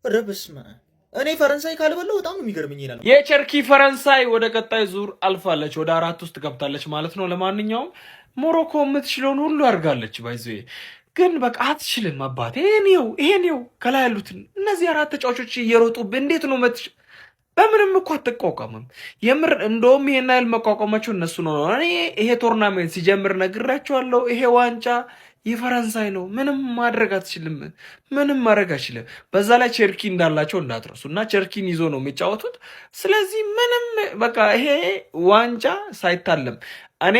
S4: ኧረ በስመ አብ እኔ ፈረንሳይ ካልበለው በጣም ነው የሚገርመኝ ይላል።
S14: የቸርኪ ፈረንሳይ ወደ ቀጣይ ዙር አልፋለች፣ ወደ 4 ውስጥ ገብታለች ማለት ነው። ለማንኛውም ሞሮኮ የምትችለውን ሁሉ አድርጋለች። ባይዘ ግን በቃ አትችልም አባቴ። ይሄኔው ከላይ ያሉትን እነዚህ 4 ተጫዋቾች እየሮጡብህ እንዴት ነው በምንም እኮ አትቋቋምም። የምር እንደውም ይሄን ያህል መቋቋማቸው እነሱ ነው። እኔ ይሄ ቶርናሜንት ሲጀምር ነግራቸዋለሁ። ይሄ ዋንጫ የፈረንሳይ ነው። ምንም ማድረግ አትችልም። ምንም ማድረግ አትችልም። በዛ ላይ ቸርኪ እንዳላቸው እንዳትረሱ እና ቸርኪን ይዞ ነው የሚጫወቱት። ስለዚህ ምንም በቃ ይሄ ዋንጫ ሳይታለም እኔ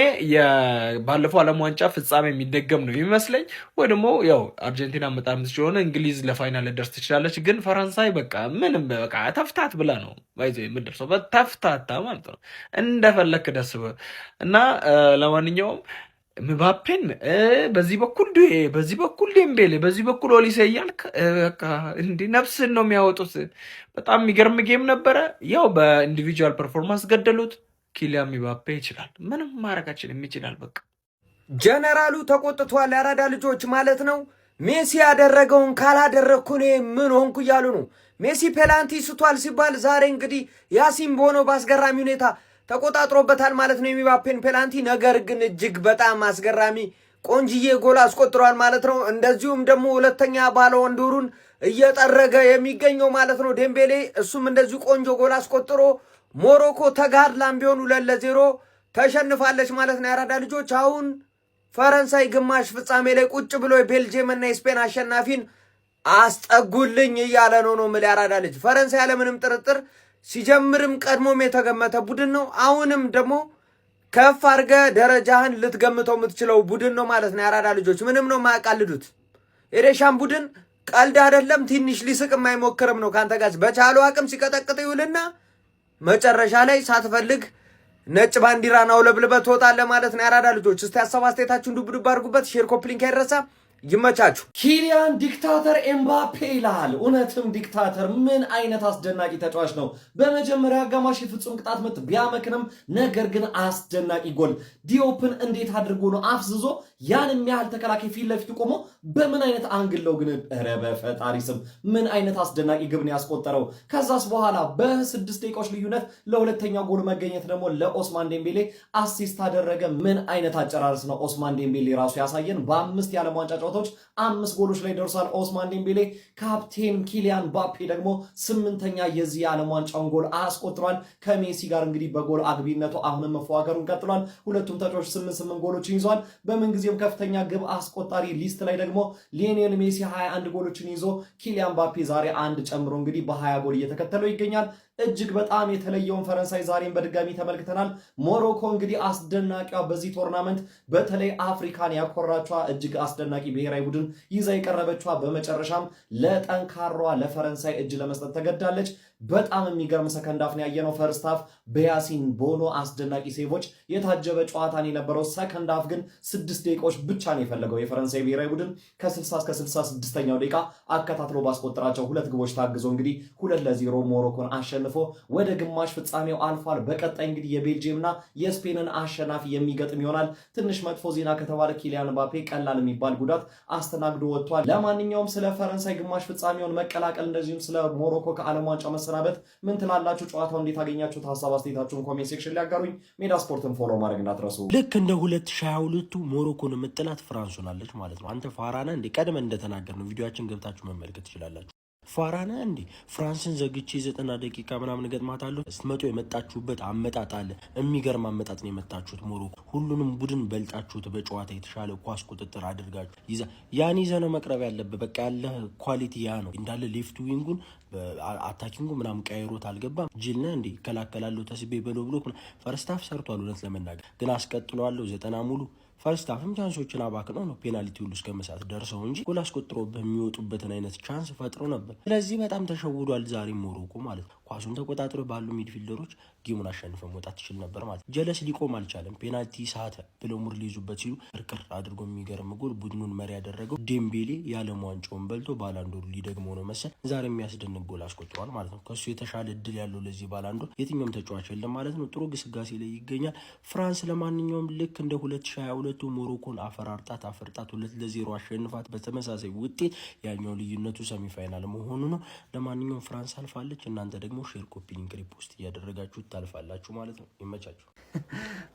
S14: ባለፈው ዓለም ዋንጫ ፍጻሜ የሚደገም ነው የሚመስለኝ። ወይ ደግሞ ያው አርጀንቲና መጣም ስለሆነ እንግሊዝ ለፋይናል ልደርስ ትችላለች። ግን ፈረንሳይ በቃ ምንም በቃ ተፍታት ብላ ነው ባይዘ የምትደርሰው። በተፍታታ ማለት ነው እንደፈለክ ደስ እና ለማንኛውም ምባፔን በዚህ በኩል ዱዌ፣ በዚህ በኩል ዴምቤሌ፣ በዚህ በኩል ኦሊሴ እያልክ በቃ እንዲህ ነፍስን ነው የሚያወጡት። በጣም የሚገርም ጌም ነበረ። ያው በኢንዲቪጁዋል ፐርፎርማንስ ገደሉት። ኪሊያን ምባፔ ይችላል፣ ምንም ማድረጋችን ይችላል። በቃ
S15: ጀነራሉ ተቆጥቷል። ያራዳ ልጆች ማለት ነው። ሜሲ ያደረገውን ካላደረግኩ እኔ ምን ሆንኩ እያሉ ነው። ሜሲ ፔናልቲ ስቷል ሲባል ዛሬ እንግዲህ ያሲን ቦኖ በአስገራሚ ሁኔታ ተቆጣጥሮበታል ማለት ነው የሚባፔን ፔናልቲ። ነገር ግን እጅግ በጣም አስገራሚ ቆንጅዬ ጎል አስቆጥሯል ማለት ነው። እንደዚሁም ደግሞ ሁለተኛ ባሎን ዶሩን እየጠረገ የሚገኘው ማለት ነው ዴምቤሌ፣ እሱም እንደዚሁ ቆንጆ ጎል አስቆጥሮ ሞሮኮ ተጋድላም ቢሆን 2-0 ተሸንፋለች ማለት ነው። ያራዳ ልጆች አሁን ፈረንሳይ ግማሽ ፍጻሜ ላይ ቁጭ ብሎ የቤልጅየም እና የስፔን አሸናፊን አስጠጉልኝ እያለ ነው ምል ያራዳ ልጅ። ፈረንሳይ ያለምንም ጥርጥር ሲጀምርም ቀድሞም የተገመተ ቡድን ነው። አሁንም ደግሞ ከፍ አድርገ ደረጃህን ልትገምተው የምትችለው ቡድን ነው ማለት ነው። ያራዳ ልጆች ምንም ነው የማያቃልዱት። የዴሻን ቡድን ቀልድ አይደለም፣ ትንሽ ሊስቅ የማይሞክርም ነው። ካንተ ጋር በቻለው አቅም ሲቀጠቅጥ ይውልና መጨረሻ ላይ ሳትፈልግ ነጭ ባንዲራን አውለብልበት ትወጣለህ ማለት ነው። ያራዳ ልጆች እስቲ ሀሳብ አስተያየታችሁን ዱብ ዱብ አድርጉበት። ሼር ኮፕሊንክ አይረሳ። ይመቻችሁ።
S16: ኪሊያን ዲክታተር ኤምባፔ ይላል። እውነትም ዲክታተር ምን አይነት አስደናቂ ተጫዋች ነው። በመጀመሪያ አጋማሽ የፍጹም ቅጣት ምት ቢያመክንም ነገር ግን አስደናቂ ጎል ዲዮፕን እንዴት አድርጎ ነው አፍዝዞ ያን የሚያህል ተከላካይ ፊት ለፊት ቆሞ በምን አይነት አንግል ነው ግን ኧረ በፈጣሪ ስም ምን አይነት አስደናቂ ግብ ነው ያስቆጠረው። ከዛስ በኋላ በ6 ደቂቃዎች ልዩነት ለሁለተኛው ጎል መገኘት ደግሞ ለኦስማን ዴምቤሌ አሲስት አደረገ። ምን አይነት አጨራረስ ነው ኦስማን ዴምቤሌ ራሱ ያሳየን። በ5 የዓለም ዋንጫ ጨዋታዎች 5 ጎሎች ላይ ደርሷል ኦስማን ዴምቤሌ። ካፕቴን ኪሊያን ምባፔ ደግሞ 8ኛ የዚህ የዓለም ዋንጫውን ጎል አስቆጥሯል። ከሜሲ ጋር እንግዲህ በጎል አግቢነቱ አሁንም መፎካከሩን ቀጥሏል። ሁለቱም ተጫዋቾች 8 ጎሎችን ይዟል። በምንጊዜም ከፍተኛ ግብ አስቆጣሪ ሊስት ላይ ደግሞ ሊዮኔል ሜሲ 21 ጎሎችን ይዞ ኪሊያን ምባፔ ዛሬ 1 ጨምሮ እንግዲህ በ20 ጎል እየተከተለው ይገኛል። እጅግ በጣም የተለየውን ፈረንሳይ ዛሬን በድጋሚ ተመልክተናል። ሞሮኮ እንግዲህ አስደናቂዋ በዚህ ቶርናመንት በተለይ አፍሪካን ያኮራቿ እጅግ አስደናቂ ብሔራዊ ቡድን ይዛ የቀረበችዋ በመጨረሻም ለጠንካሯ ለፈረንሳይ እጅ ለመስጠት ተገዳለች። በጣም የሚገርም ሰከንድ አፍ ነው ያየነው። ፈርስት አፍ በያሲን ቦኖ አስደናቂ ሴቮች የታጀበ ጨዋታን የነበረው፣ ሰከንድ አፍ ግን 6 ደቂቃዎች ብቻ ነው የፈለገው የፈረንሳይ ብሔራዊ ቡድን ከ60 እስከ 66ኛው ደቂቃ አከታትሎ ባስቆጠራቸው 2 ግቦች ታግዞ እንግዲህ 2-0 ሞሮኮን አሸንፎ ወደ ግማሽ ፍጻሜው አልፏል። በቀጣይ እንግዲህ የቤልጂየምና የስፔንን አሸናፊ የሚገጥም ይሆናል። ትንሽ መጥፎ ዜና ከተባለ ኪሊያን ምባፔ ቀላል የሚባል ጉዳት አስተናግዶ ወጥቷል። ለማንኛውም ስለ ፈረንሳይ ግማሽ ፍጻሜውን መቀላቀል እንደዚሁም ስለ ሞሮኮ ከዓለም ዋንጫ መሰናበት ምን ትላላችሁ? ጨዋታው እንዴት አገኛችሁት? ሀሳብ አስተያየታችሁን ኮሜንት ሴክሽን ላይ አጋሩኝ። ሜዳ ስፖርትን ፎሎ ማድረግ እንዳትረሱ።
S17: ልክ እንደ 2022 ሞሮኮን የምጥላት ፍራንስ ሆናለች ማለት ነው። አንተ ፋራና እንደ ቀድመን እንደተናገር ነው ቪዲዮአችን ገብታችሁ መመልከት ትችላላችሁ። ፋራና እንዴ ፍራንስን ዘግቼ 90 ደቂቃ ምናምን ገጥማታለሁ። ስትመጡ የመጣችሁበት አመጣጥ አለ። የሚገርም አመጣጥ ነው የመጣችሁት። ሞሮኮ ሁሉንም ቡድን በልጣችሁት በጨዋታ የተሻለ ኳስ ቁጥጥር አድርጋችሁ ያን ይዘህ ነው መቅረብ ያለበት። በቃ ያለ ኳሊቲ ያ ነው እንዳለ። ሌፍት ዊንጉን አታኪንጉ ምናምን ቀይሮት አልገባም። ጅልና እንዴ ይከላከላለሁ ተስቤ በሎ ብሎ ፈርስታፍ ሰርቷል። እውነት ለመናገር ግን አስቀጥሏለሁ 90 ሙሉ ፈርስታፍም ቻንሶችን አባክነው ነው ፔናልቲ ሁሉ እስከ መሳት ደርሰው እንጂ ጎል አስቆጥሮ በሚወጡበትን አይነት ቻንስ ፈጥሮ ነበር። ስለዚህ በጣም ተሸውዷል ዛሬ ሞሮኮ ማለት ነው። ኳሱን ተቆጣጥሮ ባሉ ሚድፊልደሮች ጌሙን አሸንፈው መውጣት ይችል ነበር ማለት። ጀለስ ሊቆም አልቻለም። ፔናልቲ ሳተ ብለው ሙር ሊይዙበት ሲሉ ቅርቅር አድርጎ የሚገርም ጎል ቡድኑን መሪ ያደረገው ዴምቤሌ የዓለም ዋንጫውን በልቶ ባላንዶር ሊደግመው ነው መሰል ዛሬ የሚያስደንቅ ጎል አስቆጥሯል ማለት ነው። ከሱ የተሻለ እድል ያለው ለዚህ ባላንዶር የትኛውም ተጫዋች የለም ማለት ነው። ጥሩ ግስጋሴ ላይ ይገኛል ፍራንስ። ለማንኛውም ልክ እንደ 2022 ሞሮኮን አፈርጣት 2-0 አሸንፋት በተመሳሳይ ውጤት ያኛው ልዩነቱ ሰሚፋይናል መሆኑ ነው። ለማንኛውም ፍራንስ አልፋለች። እናንተ ደግሞ ሼር፣ ኮፒ ሊንክ፣ ሪፖስት እያደረጋችሁ ታልፋላችሁ ማለት ነው። ይመቻችሁ።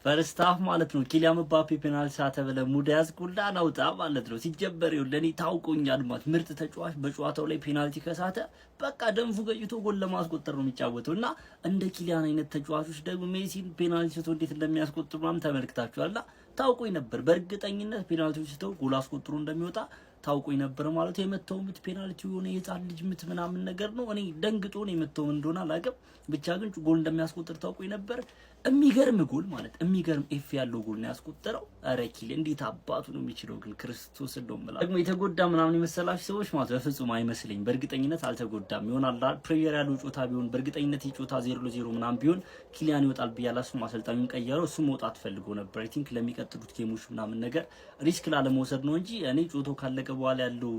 S5: ፈርስት ሃፍ ማለት ነው ኪሊያን ምባፔ ፔናልቲ ሳተ ብለህ ሙድ ያዝኩላ ናውጣ ማለት ነው። ሲጀበር ለኔ ታውቆኛል ማለት ምርጥ ተጫዋች በጨዋታው ላይ ፔናልቲ ከሳተ በቃ ደንፉ ገጭቶ ጎል ለማስቆጠር ነው የሚጫወተውና እንደ ኪሊያን አይነት ተጫዋቾች ደግሞ ሜሲን ፔናልቲ ስቶ እንዴት እንደሚያስቆጥሩ ምናምን ተመልክታችኋልና ታውቆኝ ነበር። በእርግጠኝነት ፔናልቲዎች ስተው ጎል አስቆጥሮ እንደሚወጣ ታውቆኝ ነበር ማለት የመተው ምት ፔናልቲ የሆነ የጻን ልጅ ምት ምናምን ነገር ነው። እኔ ደንግጦ ነው የመተው እንደሆነ አላውቅም፣ ብቻ ግን ጎል እንደሚያስቆጥር ታውቆኝ ነበር። የሚገርም ጎል ማለት የሚገርም ኤፍ ያለው ጎል ነው ያስቆጠረው። አረ ኪል እንዴት አባቱ ነው የሚችለው ግን ክርስቶስ እንደውም ደግሞ የተጎዳ ምናምን የመሰላችሁ ሰዎች ማለት በፍጹም አይመስለኝ። በእርግጠኝነት አልተጎዳም ይሆናል። ፕሪሚየር ያለው ጮታ ቢሆን በእርግጠኝነት የጮታ 0-0 ምናምን ቢሆን ኪሊያን ይወጣል ብያላሱ አሰልጣኙን ቀየረው። እሱ መውጣት ፈልጎ ነበር አይ ቲንክ ለሚቀጥሉት ጌሞች ምናምን ነገር ሪስክ ላለመውሰድ ነው እንጂ እኔ ጮቶ ካለቀ በኋላ ያለው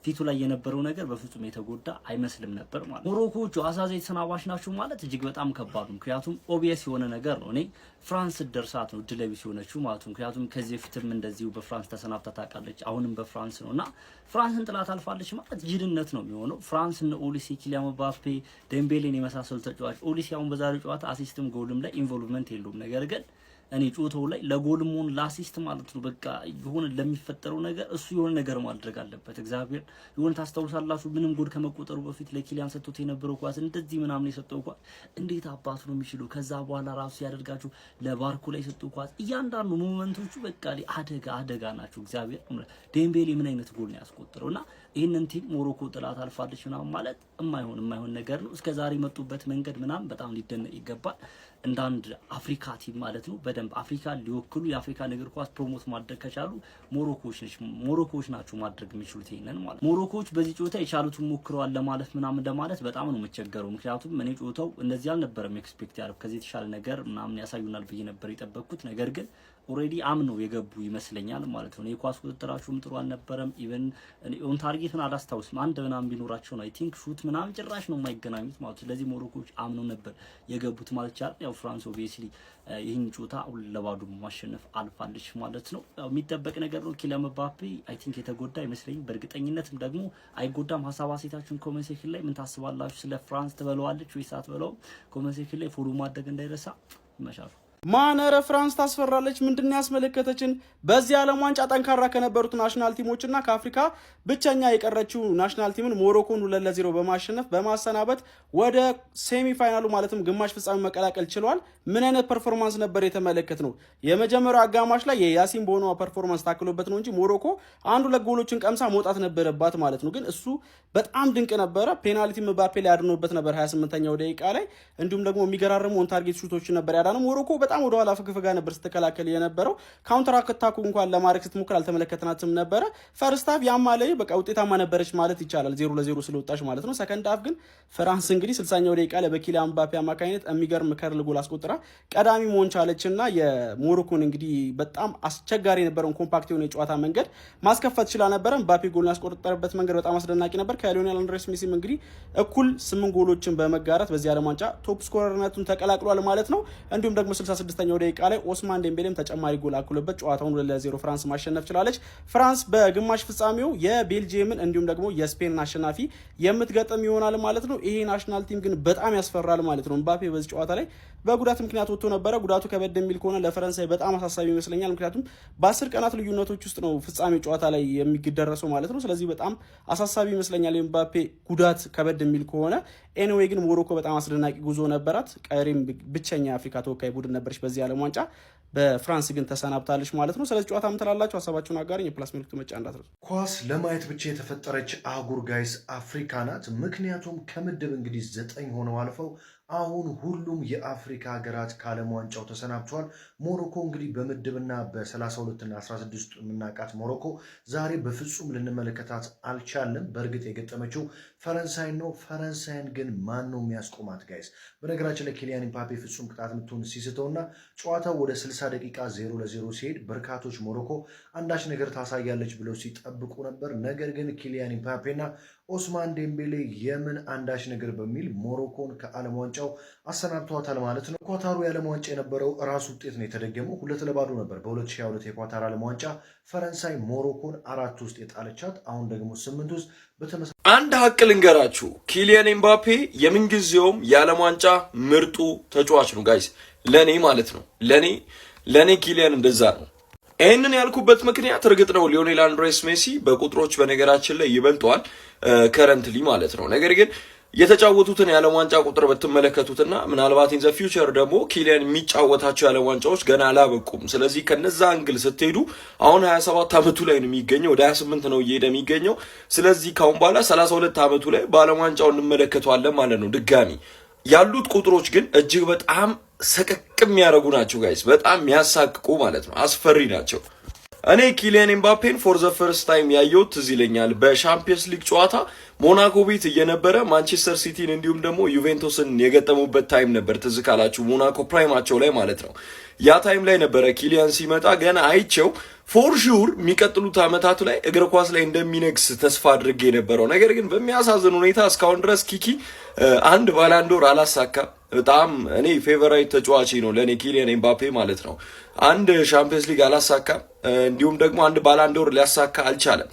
S5: ፊቱ ላይ የነበረው ነገር በፍጹም የተጎዳ አይመስልም ነበር ማለት። ሞሮኮቹ አሳዛኝ ተሰናባሽ ናቸው ማለት እጅግ በጣም ከባድ ነው። ምክንያቱም ኦቢየስ የሆነ ነገር ነው። እኔ ፍራንስ ደርሳት ነው ድለቢስ የሆነችው ማለት ነው። ምክንያቱም ከዚህ በፊትም እንደዚሁ በፍራንስ ተሰናብታ ታውቃለች። አሁንም በፍራንስ ነውና ፍራንስን ጥላት አልፋለች ማለት ጅልነት ነው የሚሆነው። ፍራንስ እነ ኦሊሴ፣ ኪሊያን ምባፔ፣ ዴምቤሌን የመሳሰሉ ተጫዋች ኦሊሴ አሁን በዛሬው ጨዋታ አሲስትም ጎልም ላይ ኢንቮልቭመንት የለውም። ነገር ግን እኔ ጮታው ላይ ለጎልም ሆነ ለአሲስት ማለት ነው በቃ የሆነ ለሚፈጠረው ነገር እሱ የሆነ ነገር ማድረግ አለበት። እግዚአብሔር የሆነ ታስተውሳላችሁ ምንም ጎል ከመቆጠሩ በፊት ለኪሊያን ሰጥቶት የነበረው ኳስ እንደዚህ ምናምን የሰጠው ኳስ እንዴት አባቱ ነው የሚችለው። ከዛ በኋላ ራሱ ያደርጋችሁ ለባርኩ ላይ የሰጠው ኳስ እያንዳንዱ ሞመንቶቹ በቃ አደጋ ናቸው። እግዚአብሔር ዴምቤሌ ምን አይነት ጎል ነው ያስቆጠረውና ይሄንን ቲም ሞሮኮ ጥላት አልፋለች ምናምን ማለት የማይሆን ነገር ነው። እስከዛሬ መጡበት መንገድ ምናምን በጣም ሊደነቅ ይገባል። እንዳንድ አፍሪካ ቲም ማለት ነው በደንብ አፍሪካ ሊወክሉ የአፍሪካ እግር ኳስ ፕሮሞት ማድረግ ከቻሉ ሞሮኮዎች ናቸው ማድረግ የሚችሉት ይሄንን ማለት። ሞሮኮዎች በዚህ ጨዋታ የቻሉትን ሞክረዋል ለማለት በጣም ነው የምቸገረው። ምክንያቱም እኔ ጨዋታው እንደዚህ አልነበረም ኤክስፔክት ያደረኩት ከዚህ የተሻለ ነገር ምናምን ያሳዩናል ብዬ ነበር የጠበቅኩት። ነገር ግን ኦሬዲ አምነው የገቡ ይመስለኛል ማለት ነው። የኳስ ቁጥጥራቸውም ጥሩ አልነበረም። ኢቨን ኦን ታርጌት ምን አላስታውስም አንድ ምናምን ቢኖራቸው ነው አይ ቲንክ ሹት ምናምን ጭራሽ ነው የማይገናኙት ማለት ነው። ስለዚህ ሞሮኮዎች አምነው ነበር የገቡት ማለት ይቻላል። ያው ፍራንስ ኦብቪየስሊ ይህን ጨዋታ ለባዶ ማሸነፍ አልፋለች ማለት ነው። ያው የሚጠበቅ ነገር ነው። ኪሊያን ምባፔ አይ ቲንክ የተጎዳ አይመስለኝም። በእርግጠኝነትም ደግሞ አይጎዳም። ሀሳብ አስተያየታችሁን ኮሜንት ሴክሽን ላይ ምን ታስባላችሁ? ስለ ፍራንስ ትበለዋለች ወይስ አትበለውም? ኮሜንት ሴክሽን ላይ ፎሎ ማድረግ እንዳይረሳ። ይመሻሉ።
S18: ማነረ ፍራንስ ታስፈራለች። ምንድነው ያስመለከተችን? በዚህ ዓለም ዋንጫ ጠንካራ ከነበሩት ናሽናል ቲሞችና ከአፍሪካ ብቸኛ የቀረችው ናሽናል ቲምን ሞሮኮን 2-0 በማሸነፍ በማሰናበት ወደ ሴሚ ፋይናሉ ማለትም ግማሽ ፍጻሜ መቀላቀል ችሏል። ምን አይነት ፐርፎርማንስ ነበር የተመለከትነው? የመጀመሪያው አጋማሽ ላይ የያሲን ቦኖ ፐርፎርማንስ ታክሎበት ነው እንጂ ሞሮኮ 1-2 ጎሎችን ቀምሳ መውጣት ነበረባት ማለት ነው። ግን እሱ በጣም ድንቅ ነበረ። ፔናልቲ ምባፔ ላይ አድኖበት ነበር 28ኛው ደቂቃ ላይ። እንዲሁም ደግሞ የሚገራረሙ ኦን ታርጌት ሹቶች ነበር ያዳነው። ሞሮኮ በጣም ወደ ኋላ ፍግፍጋ ነበር ስትከላከል የነበረው። ካውንተር አታኩ እንኳን ለማድረግ ስትሞክር አልተመለከተናትም ነበረ። ፈርስት ሃፍ ያማለ በቃ ውጤታማ ነበረች ማለት ይቻላል 0-0 ስለወጣች ማለት ነው። ሰከንድ ሃፍ ግን ፍራንስ እንግዲህ 60ኛው ደቂቃ ላይ በኪሊያን ምባፔ አማካኝነት የሚገርም ከርል ጎል አስቆጥራ ቀዳሚ መሆን ቻለችና የሞሮኮን እንግዲህ በጣም አስቸጋሪ የነበረውን ኮምፓክት የሆነ የጨዋታ መንገድ ማስከፈት ችላ ነበረ። ምባፔ ጎል ያስቆጠረበት መንገድ በጣም አስደናቂ ነበር። ከሊዮኔል አንድሬስ ሜሲም እንግዲህ እኩል 8 ጎሎችን በመጋራት በዚህ ዓለም ዋንጫ ቶፕ ስኮረርነቱን ተቀላቅሏል ማለት ነው። እንዲሁም ደግሞ 66ኛው ደቂቃ ላይ ኦስማን ዴምቤሌም ተጨማሪ ጎል አክሎበት ጨዋታውን 2-0 ፍራንስ ማሸነፍ ችላለች። ፍራንስ በግማሽ ፍጻሜው የቤልጂየምን እንዲሁም ደግሞ የስፔንን አሸናፊ የምትገጥም ይሆናል ማለት ነው። ይሄ ናሽናል ቲም ግን በጣም ያስፈራል ማለት ነው። ምባፔ በዚህ ጨዋታ ላይ በጉዳት ምክንያት ወጥቶ ነበረ። ጉዳቱ ከበድ የሚል ከሆነ ለፈረንሳይ በጣም አሳሳቢ ይመስለኛል። ምክንያቱም በ10 ቀናት ልዩነቶች ውስጥ ነው ፍጻሜ ጨዋታ ላይ የሚደረሰው ማለት ነው። ስለዚህ በጣም አሳሳቢ ይመስለኛል የምባፔ ጉዳት ከበድ የሚል ከሆነ። ኤኒዌይ ግን ሞሮኮ በጣም አስደናቂ ጉዞ ነበራት። ቀሪም ብቸኛ የአፍሪካ ተወካይ ቡድን ነበረች በዚህ ዓለም ዋንጫ። በፍራንስ ግን ተሰናብታለች ማለት ነው። ስለዚህ ጨዋታ ምትላላችሁ ሀሳባችሁን አጋሩኝ። የፕላስ ምልክት መጫ እንዳትረሱ።
S19: ኳስ ለማየት ብቻ የተፈጠረች አህጉር ጋይስ አፍሪካ ናት። ምክንያቱም ከምድብ እንግዲህ 9 ሆነው አልፈው አሁን ሁሉም የአፍሪካ ሀገራት ከዓለም ዋንጫው ተሰናብተዋል። ሞሮኮ እንግዲህ በምድብና በ32 እና 16 የምናውቃት ሞሮኮ ዛሬ በፍጹም ልንመለከታት አልቻለም። በእርግጥ የገጠመችው ፈረንሳይ ነው። ፈረንሳይን ግን ማን ነው የሚያስቆማት ጋይስ? በነገራችን ላይ ኪሊያን ኢምባፔ ፍጹም ቅጣት ምቱን ሲስተውና ጨዋታው ወደ 60 ደቂቃ 0-0 ሲሄድ በርካቶች ሞሮኮ አንዳች ነገር ታሳያለች ብለው ሲጠብቁ ነበር። ነገር ግን ኪሊያን ኢምባፔና ኦስማን ዴምቤሌ የምን አንዳች ነገር በሚል ሞሮኮን ከዓለም ዋንጫው አሰናብተዋታል ማለት ነው። ኳታሩ የዓለም ዋንጫ የነበረው ራሱ ውጤት ነው የተደገመው። 2-0 ነበር በ2022 የኳታር ዓለም ዋንጫ ፈረንሳይ ሞሮኮን 4 ውስጥ የጣለቻት። አሁን ደግሞ 8 ውስጥ በተመሳሳይ
S16: አንድ ሀቅ ልንገራችሁ፣ ኪሊያን ኤምባፔ የምንጊዜውም የዓለም ዋንጫ ምርጡ ተጫዋች ነው ጋይስ፣ ለኔ ማለት ነው። ለኔ ኪሊያን እንደዛ ነው። ይህንን ያልኩበት ምክንያት እርግጥ ነው ሊዮኔል አንድሬስ ሜሲ በቁጥሮች በነገራችን ላይ ይበልጠዋል ከረንትሊ ማለት ነው። ነገር ግን የተጫወቱትን የዓለም ዋንጫ ቁጥር ብትመለከቱትና ምናልባት ኢን ዘ ፊውቸር ደግሞ ኪሊያን የሚጫወታቸው የዓለም ዋንጫዎች ገና አላበቁም። ስለዚህ ከነዛ አንግል ስትሄዱ አሁን 27 ዓመቱ ላይ ነው የሚገኘው፣ ወደ 28 ነው እየሄደ የሚገኘው። ስለዚህ ካሁን በኋላ 32 ዓመቱ ላይ በዓለም ዋንጫው እንመለከተዋለን ማለት ነው ድጋሚ። ያሉት ቁጥሮች ግን እጅግ በጣም ሰቀቅ የሚያደርጉ ናቸው ጋይስ፣ በጣም የሚያሳቅቁ ማለት ነው፣ አስፈሪ ናቸው። እኔ ኪሊያን ኤምባፔን ፎር ዘ ፈርስት ታይም ያየሁት ትዝ ይለኛል በሻምፒየንስ ሊግ ጨዋታ ሞናኮ ቤት እየነበረ ማንቸስተር ሲቲን እንዲሁም ደግሞ ዩቬንቱስን የገጠሙበት ታይም ነበር። ትዝ ካላችሁ ሞናኮ ፕራይማቸው ላይ ማለት ነው። ያ ታይም ላይ ነበረ ኪሊያን ሲመጣ ገና አይቼው ፎር ሹር የሚቀጥሉት ዓመታት ላይ እግር ኳስ ላይ እንደሚነግስ ተስፋ አድርጌ የነበረው። ነገር ግን በሚያሳዝን ሁኔታ እስካሁን ድረስ ኪኪ አንድ ባላንዶር አላሳካም። በጣም እኔ ፌቨራይት ተጫዋች ነው ለእኔ ኪሊያን ኤምባፔ ማለት ነው። አንድ ሻምፒየንስ ሊግ አላሳካም፣ እንዲሁም ደግሞ አንድ ባላንዶር ሊያሳካ አልቻለም።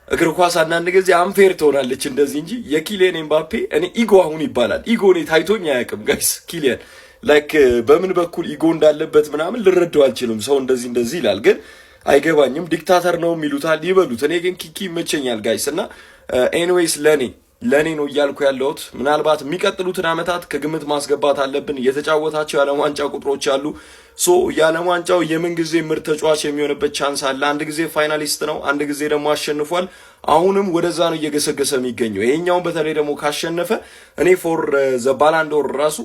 S16: እግር ኳስ አንዳንድ ጊዜ አንፌር ትሆናለች እንደዚህ እንጂ የኪሊያን ኤምባፔ እኔ ኢጎ አሁን ይባላል ኢጎ እኔ ታይቶኝ አያውቅም ጋይስ። ኪሊያን ላይክ በምን በኩል ኢጎ እንዳለበት ምናምን ልረዳው አልችልም። ሰው እንደዚህ ይላል ግን አይገባኝም። ዲክታተር ነው የሚሉታል ይበሉት። እኔ ግን ኪኪ ይመቸኛል ጋይስ። እና ኤኒዌይስ ለኔ ነው እያልኩ ያለሁት። ምናልባት የሚቀጥሉትን ዓመታት ከግምት ማስገባት አለብን። የተጫወታቸው የዓለም ዋንጫ ቁጥሮች አሉ። ሶ የዓለም ዋንጫው የምን ጊዜ ምርጥ ተጫዋች የሚሆንበት ቻንስ አለ። አንድ ጊዜ ፋይናሊስት ነው፣ አንድ ጊዜ ደግሞ አሸንፏል። አሁንም ወደዛ ነው እየገሰገሰ የሚገኘው። ይሄኛውን በተለይ ደግሞ ካሸነፈ እኔ ፎር ዘ ባላንዶር ራሱ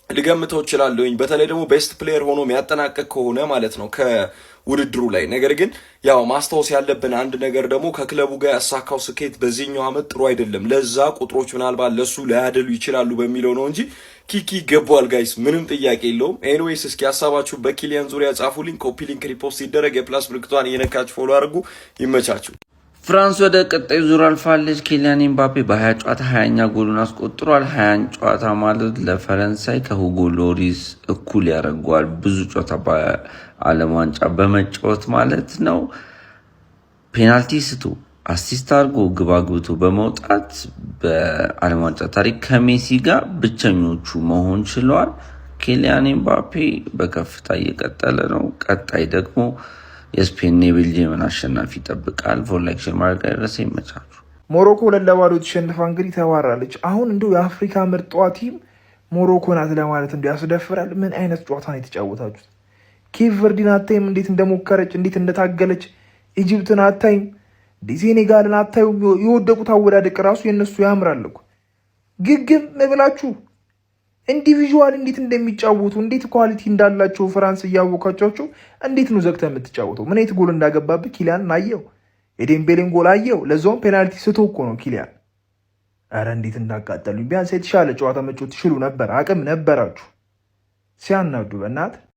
S16: ልገምተው እችላለሁኝ። በተለይ ደግሞ ቤስት ፕሌየር ሆኖ የሚያጠናቀቅ ከሆነ ማለት ነው ከውድድሩ ላይ። ነገር ግን ያው ማስታወስ ያለብን አንድ ነገር ደግሞ ከክለቡ ጋር ያሳካው ስኬት በዚህኛው ዓመት ጥሩ አይደለም። ለዛ ቁጥሮች ምናልባት ለሱ ላያደሉ ይችላሉ በሚለው ነው እንጂ ኪኪ ይገባዋል ጋይስ፣ ምንም ጥያቄ የለውም። ኤኒዌይስ እስኪ ሀሳባችሁ በኪሊያን ዙሪያ ጻፉልኝ። ኮፒ ሊንክ ሪፖስት ሲደረግ የፕላስ ምልክቷን እየነካችሁ ፎሎ አድርጉ። ይመቻችሁ።
S12: ፍራንስ ወደ ቀጣይ ዙር አልፋለች። ኪሊያን ኤምባፔ በ20 ጨዋታ 20ኛ ጎሉን አስቆጥሯል። 20 ጨዋታ ማለት ለፈረንሳይ ከሁጎ ሎሪስ እኩል ያደርገዋል። ብዙ ጨዋታ በዓለም ዋንጫ በመጫወት ማለት ነው። ፔናልቲ ስቶ አሲስት አድርጎ ግብ አግብቶ በመውጣት በዓለም ዋንጫ ታሪክ ከሜሲ ጋር ብቸኞቹ መሆን ችለዋል። ኪሊያን ኤምባፔ በከፍታ እየቀጠለ ነው። ቀጣይ ደግሞ የስፔን የቤልጅየምን አሸናፊ ይጠብቃል። ፎርላይክሽን ማድረግ አይረሳ። ይመቻችሁ።
S20: ሞሮኮ 2-0 ተሸንፋ እንግዲህ ተባራለች። አሁን እንዲሁ የአፍሪካ ምርጧ ቲም ሞሮኮ ናት ለማለት እንዲሁ ያስደፍራል። ምን አይነት ጨዋታ ነው የተጫወታችሁት? ኬፕ ቨርዲን አታይም እንዴት እንደሞከረች እንዴት እንደታገለች? ኢጅፕትን አታይም? ሴኔጋልን አታዩም? የወደቁት አወዳደቅ ራሱ የእነሱ ያምራል እኮ። ግግም ብላችሁ ኢንዲቪዥዋል እንዴት እንደሚጫወቱ እንዴት ኳሊቲ እንዳላቸው ፍራንስ እያወቃቸው እንዴት ነው ዘግተ የምትጫወተው? ምን አይነት ጎል እንዳገባብህ ኪሊያን አየው። የዴምቤሌን ጎል አየው። ለዛውም ፔናልቲ ስቶ እኮ ነው ኪሊያን። አረ እንዴት እንዳቃጠሉኝ። ቢያንስ የተሻለ ጨዋታ መጫወት ትችሉ ነበር። አቅም ነበራችሁ። ሲያናዱ በእናት